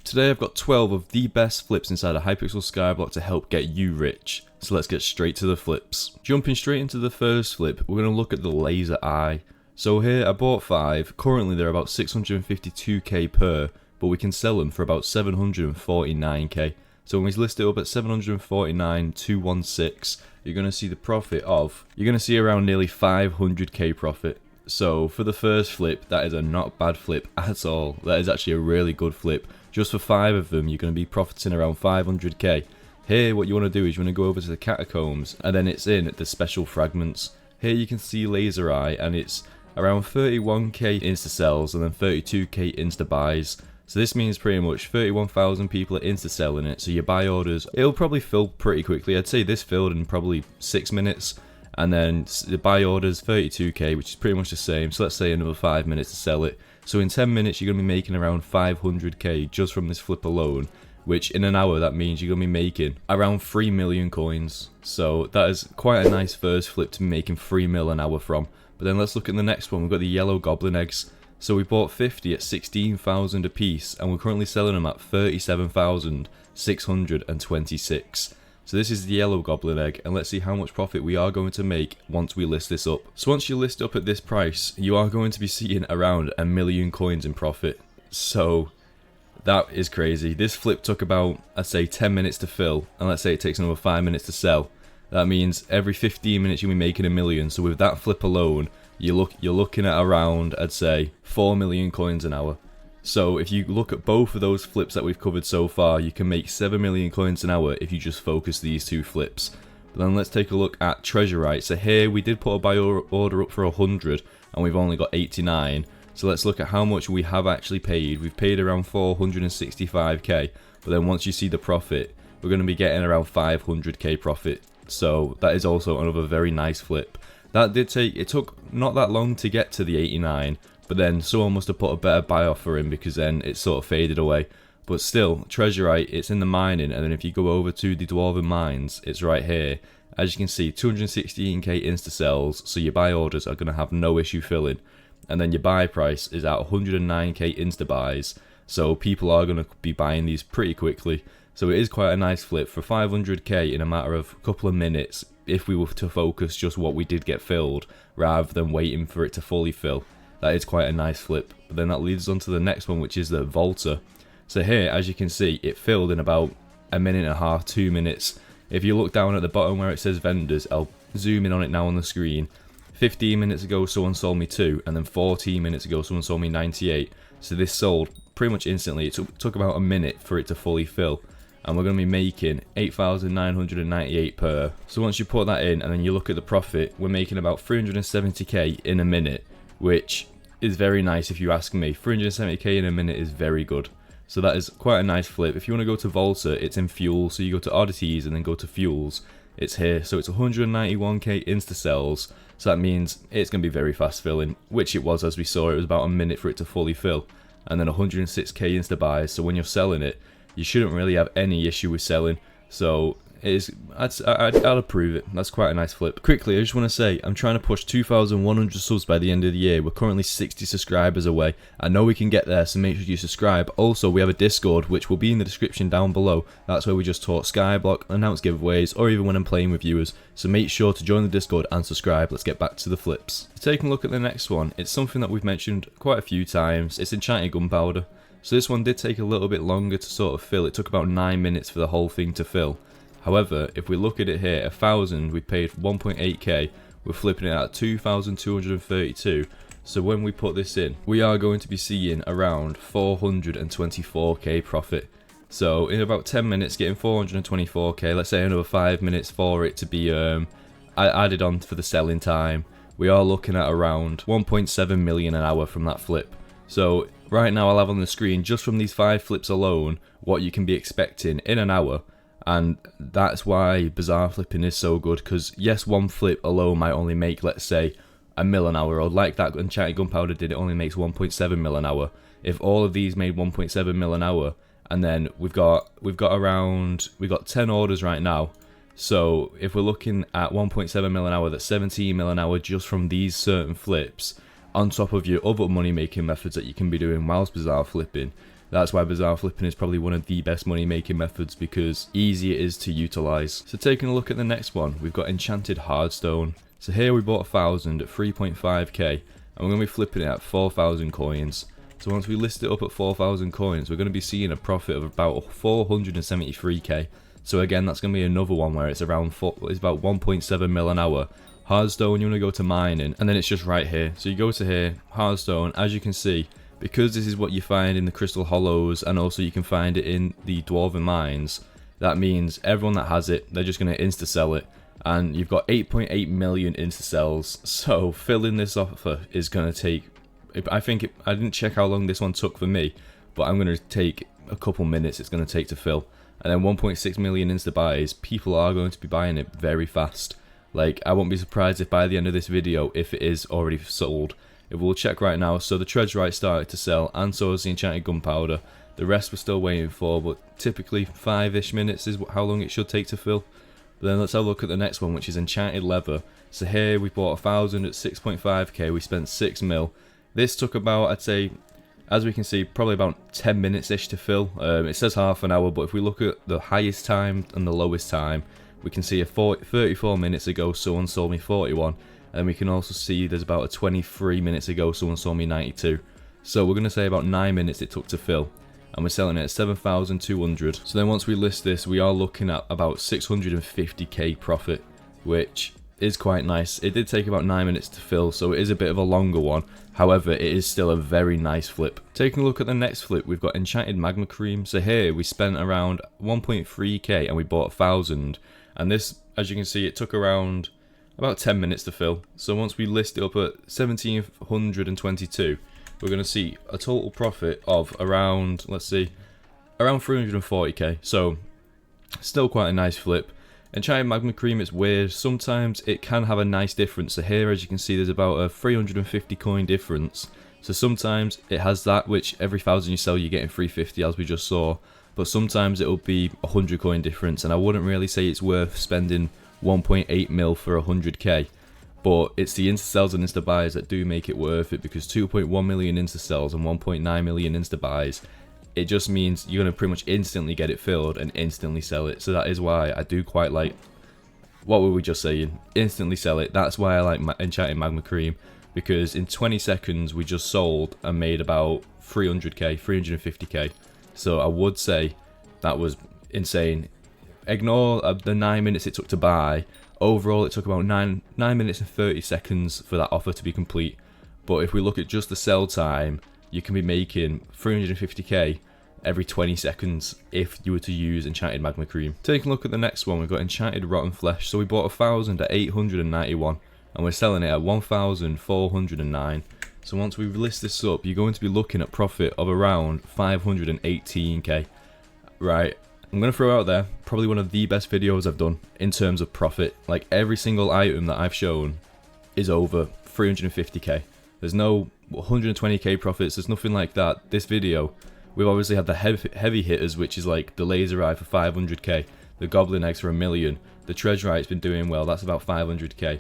Today I've got 12 of the best flips inside a Hypixel Skyblock to help get you rich. So let's get straight to the flips. Jumping straight into the first flip, we're going to look at the laser eye. So here I bought 5, currently they're about 652k per, but we can sell them for about 749k. So when we list it up at 749,216, you're going to see the profit of, you're going to see around nearly 500k profit. So for the first flip, that is a not bad flip at all. That is actually a really good flip. Just for 5 of them, you're going to be profiting around 500k. Here, what you want to do is you want to go over to the catacombs, and then it's in the special fragments. Here you can see laser eye, and it's around 31k insta sells and then 32k insta buys. So this means pretty much 31,000 people are insta selling it. So your buy orders, it'll probably fill pretty quickly. I'd say this filled in probably 6 minutes. And then the buy orders 32k, which is pretty much the same. So let's say another 5 minutes to sell it. So in 10 minutes you're going to be making around 500k just from this flip alone, which in an hour that means you're going to be making around 3 million coins. So that is quite a nice first flip to be making 3 mil an hour from. But then let's look at the next one. We've got the yellow goblin eggs. So we bought 50 at 16,000 a piece, and we're currently selling them at 37,626. So this is the yellow goblin egg, and let's see how much profit we are going to make once we list this up. So once you list up at this price, you are going to be seeing around 1 million coins in profit. So that is crazy. This flip took about, I'd say, 10 minutes to fill, and let's say it takes another 5 minutes to sell. That means every 15 minutes you'll be making 1 million. So with that flip alone, you're looking at around, I'd say, 4 million coins an hour. So if you look at both of those flips that we've covered so far, you can make 7 million coins an hour if you just focus these 2 flips. But then let's take a look at treasurite. So here we did put a buy order up for 100 and we've only got 89. So let's look at how much we have actually paid. We've paid around 465k, but then once you see the profit, we're going to be getting around 500k profit. So that is also another very nice flip. That did take, it took not that long to get to the 89, but then someone must have put a better buy offer in because then it sort of faded away. But still, treasurite, it's in the mining, and then if you go over to the dwarven mines, it's right here. As you can see, 216k insta sells, so your buy orders are going to have no issue filling. And then your buy price is at 109k insta buys, so people are going to be buying these pretty quickly. So it is quite a nice flip for 500k in a matter of a couple of minutes if we were to focus just what we did get filled rather than waiting for it to fully fill. That is quite a nice flip. But then that leads us on to the next one, which is the Volta. So here, as you can see, it filled in about 1.5 minutes, 2 minutes. If you look down at the bottom where it says vendors, I'll zoom in on it now on the screen. 15 minutes ago someone sold me 2, and then 14 minutes ago someone sold me 98. So this sold pretty much instantly. It took about a minute for it to fully fill. And we're going to be making 8,998 per. So once you put that in and then you look at the profit, we're making about 370k in a minute, which is very nice if you ask me. 370k in a minute is very good. So that is quite a nice flip. If you want to go to Volta, it's in fuel. So you go to oddities and then go to fuels. It's here. So it's 191k insta sells. So that means it's going to be very fast filling, which it was as we saw. It was about a minute for it to fully fill. And then 106k insta buys. So when you're selling it, you shouldn't really have any issue with selling. So I'd approve it. That's quite a nice flip. Quickly, I just want to say, I'm trying to push 2,100 subs by the end of the year. We're currently 60 subscribers away. I know we can get there, so make sure you subscribe. Also, we have a Discord, which will be in the description down below. That's where we just talk Skyblock, announce giveaways, or even when I'm playing with viewers. So make sure to join the Discord and subscribe. Let's get back to the flips. Taking a look at the next one, it's something that we've mentioned quite a few times. It's Enchanted gunpowder. So this one did take a little bit longer to sort of fill. It took about 9 minutes for the whole thing to fill. However, if we look at it here, 1,000, we paid 1.8k, we're flipping it at 2,232. So when we put this in, we are going to be seeing around 424k profit. So in about 10 minutes, getting 424k, let's say another 5 minutes for it to be added on for the selling time, we are looking at around 1.7 million an hour from that flip. So right now I'll have on the screen, just from these 5 flips alone, what you can be expecting in an hour. And that's why bazaar flipping is so good, because yes, one flip alone might only make, let's say, 1 mil an hour, or like that Enchanted gunpowder did, it only makes 1.7 mil an hour. If all of these made 1.7 mil an hour, and then we've got 10 orders right now. So if we're looking at 1.7 mil an hour, that's 17 mil an hour just from these certain flips, on top of your other money making methods that you can be doing whilst bazaar flipping. That's why bazaar flipping is probably one of the best money making methods, because easy it is to utilize. So taking a look at the next one, we've got Enchanted Hardstone. So here we bought 1,000 at 3.5k, and we're going to be flipping it at 4,000 coins. So once we list it up at 4,000 coins, we're going to be seeing a profit of about 473k. So again, that's going to be another one where it's around it's about 1.7 mil an hour. Hardstone, you want to go to mining, and then it's just right here. So you go to here, Hardstone, as you can see, because this is what you find in the crystal hollows, and also you can find it in the dwarven mines, that means everyone that has it, they're just going to insta sell it. And you've got 8.8 million insta sells, so filling this offer is going to take, I didn't check how long this one took for me, but I'm going to take a couple minutes it's going to take to fill. And then 1.6 million insta buys, people are going to be buying it very fast. Like, I won't be surprised if by the end of this video, if it is already sold. If we'll check right now, so the treasure started to sell, and so is the enchanted gunpowder. The rest we're still waiting for, but typically 5-ish minutes is how long it should take to fill. But then let's have a look at the next one, which is enchanted leather. So here we bought 1,000 at 6.5k, we spent 6 mil. This took about, I'd say, as we can see, probably about 10 minutes-ish to fill. It says half an hour, but if we look at the highest time and the lowest time, we can see 34 minutes ago someone sold me 41. And we can also see there's about a 23 minutes ago someone sold me 92. So we're going to say about 9 minutes it took to fill. And we're selling it at 7,200. So then once we list this, we are looking at about 650k profit, which is quite nice. It did take about 9 minutes to fill, so it is a bit of a longer one. However, it is still a very nice flip. Taking a look at the next flip, we've got enchanted magma cream. So here we spent around 1.3k and we bought 1,000. And this, as you can see, it took around about 10 minutes to fill. So once we list it up at 1,722, we're going to see a total profit of around, let's see, around 340k. So still quite a nice flip. Enchanted magma cream, it's weird. Sometimes it can have a nice difference. So here, as you can see, there's about a 350 coin difference. So sometimes it has that, which every 1,000 you sell, you're getting 350, as we just saw. But sometimes it'll be 100 coin difference, and I wouldn't really say it's worth spending 1.8 mil for 100k, but it's the insta sells and insta buys that do make it worth it, because 2.1 million insta sells and 1.9 million insta buys, it just means you're going to pretty much instantly get it filled and instantly sell it. So that is why I do quite like, what were we just saying, instantly sell it. That's why I like enchanted magma cream, because in 20 seconds we just sold and made about 300k, 350k. So I would say that was insane. Ignore the 9 minutes it took to buy. Overall, it took about 9 minutes and 30 seconds for that offer to be complete. But if we look at just the sell time, you can be making 350k every 20 seconds if you were to use enchanted magma cream. Taking a look at the next one, we've got enchanted rotten flesh. So we bought 1,000 at 891, and we're selling it at 1,409. So once we list this up, you're going to be looking at profit of around 518k. Right. I'm going to throw out there, probably one of the best videos I've done in terms of profit. Like, every single item that I've shown is over 350k. There's no 120k profits, there's nothing like that. This video, we've obviously had the heavy hitters, which is like the laser eye for 500k, the goblin eggs for 1 million, the treasure eye's been doing well, that's about 500k.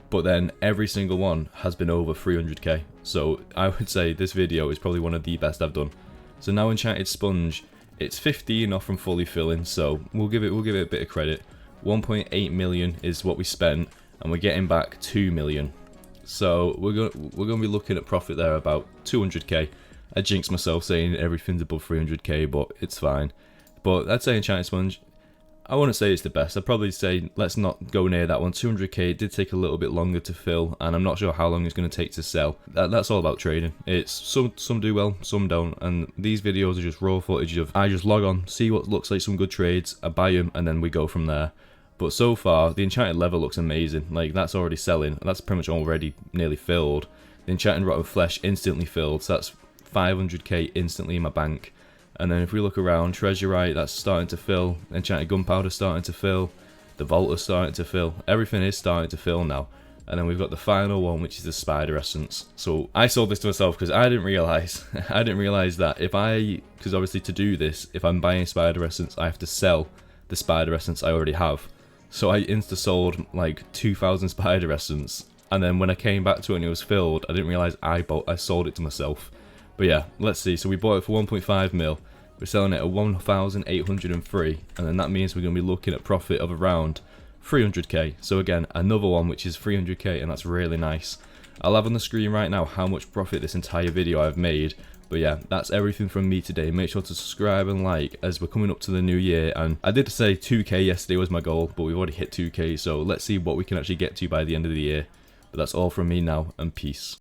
But then every single one has been over 300k. So I would say this video is probably one of the best I've done. So now enchanted sponge, it's 15 off from fully filling, so we'll give it a bit of credit. 1.8 million is what we spent, and we're getting back 2 million. So we're gonna be looking at profit there about 200k. I jinxed myself saying everything's above 300k, but it's fine. But I'd say enchanted sponge, I wouldn't say it's the best. I'd probably say let's not go near that one. 200k, it did take a little bit longer to fill, and I'm not sure how long it's going to take to sell. That's all about trading. It's some do well, some don't, and these videos are just raw footage of I just log on, see what looks like some good trades, I buy them, and then we go from there. But so far, the enchanted leather looks amazing. Like, that's already selling. That's pretty much already nearly filled. The enchanted rotten flesh instantly filled, so that's 500k instantly in my bank. And then if we look around, treasurite, that's starting to fill. Enchanted gunpowder starting to fill. The vault is starting to fill. Everything is starting to fill now. And then we've got the final one, which is the spider essence. So I sold this to myself because I didn't realise. I didn't realise that because obviously to do this, if I'm buying spider essence, I have to sell the spider essence I already have. So I insta sold like 2,000 spider essence. And then when I came back to it and it was filled, I didn't realise I sold it to myself. But yeah, let's see. So we bought it for 1.5 mil. We're selling it at 1,803, and then that means we're going to be looking at profit of around 300k. So again, another one which is 300k, and that's really nice. I'll have on the screen right now how much profit this entire video I've made. But yeah, that's everything from me today. Make sure to subscribe and like, as we're coming up to the new year. And I did say 2k yesterday was my goal, but we've already hit 2k. So let's see what we can actually get to by the end of the year. But that's all from me now, and peace.